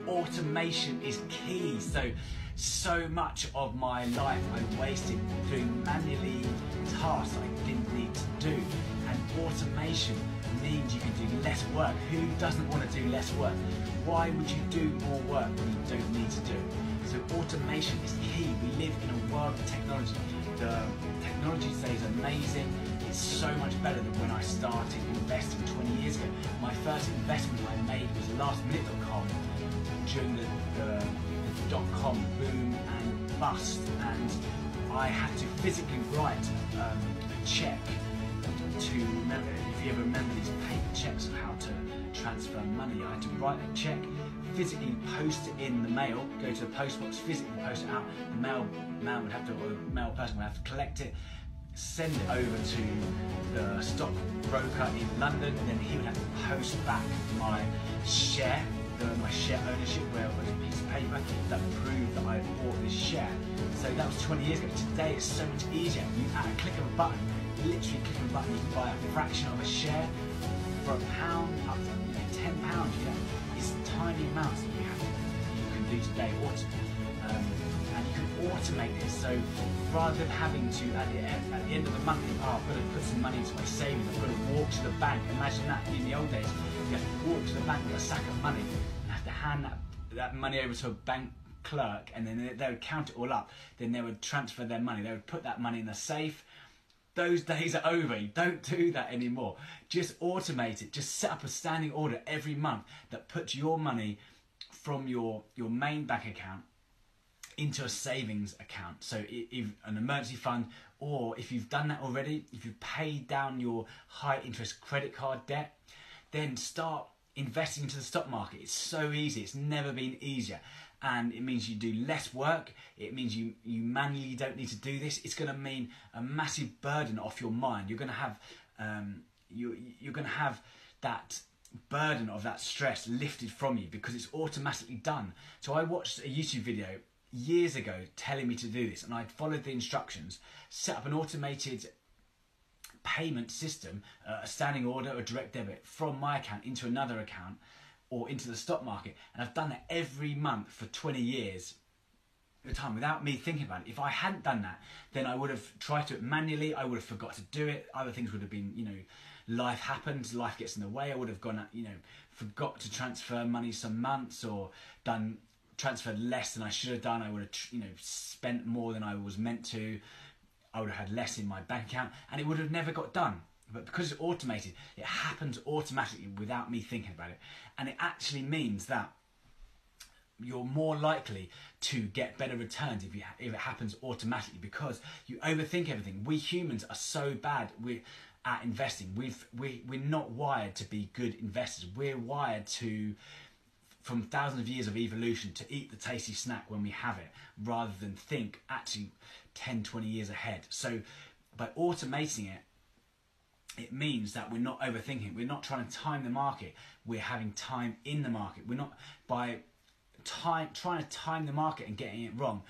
automation is key. So much of my life I wasted doing manually tasks I didn't need to do, and automation means you can do less work. Who doesn't want to do less work? Why would you do more work when you don't need to do it? So automation is key. We live in a world of technology. The technology today is amazing. It's so much better than when I started investing 20 years ago. My first investment I made was lastminute.com during the dot-com boom and bust, and I had to physically write a check to remember. If you ever remember these paper checks of how to transfer money, I had to write a check, physically post it in the mail, go to the post box, physically post it out. The mail would have to, or the mail person would have to collect it, send it over to the stockbroker in London, and then he would have to post back my share ownership, where it was a piece of paper that proved that I had bought this share. So that was 20 years ago. Today it's so much easier. You, at a click of a button, literally click of a button, you can buy a fraction of a share for £1 up to £10. It's tiny amounts that you can do today, and you can automate this. So rather than having to at the end of the month, I've got to put some money into my savings, I've got to walk to the bank. Imagine that in the old days. You have to walk to the bank with a sack of money and have to hand that money over to a bank clerk, and then they would count it all up. Then they would transfer their money. They would put that money in the safe. Those days are over. You don't do that anymore. Just automate it. Just set up a standing order every month that puts your money from your main bank account into a savings account. So if an emergency fund, or if you've done that already, if you've paid down your high interest credit card debt, then start investing into the stock market. It's so easy. It's never been easier. And it means you do less work. It means you manually don't need to do this. It's going to mean a massive burden off your mind. You're going to have you're going to have that burden of that stress lifted from you because it's automatically done. So I watched a YouTube video years ago telling me to do this, and I followed the instructions, set up an automated payment system, a standing order or direct debit from my account into another account or into the stock market, and I've done that every month for 20 years at a time without me thinking about it. If I hadn't done that, then I would have tried to do it manually. I would have forgot to do it. Other things would have been, life happens, life gets in the way. I would have gone, forgot to transfer money some months, or transferred less than I should have done. I would have, spent more than I was meant to. I would have had less in my bank account, and it would have never got done. But because it's automated, it happens automatically without me thinking about it. And it actually means that you're more likely to get better returns if it happens automatically, because you overthink everything. We humans are so bad at investing. We're not wired to be good investors. We're wired to, from thousands of years of evolution, to eat the tasty snack when we have it, rather than think actually 10, 20 years ahead. So by automating it, it means that we're not overthinking. We're not trying to time the market. We're having time in the market. We're not trying to time the market and getting it wrong.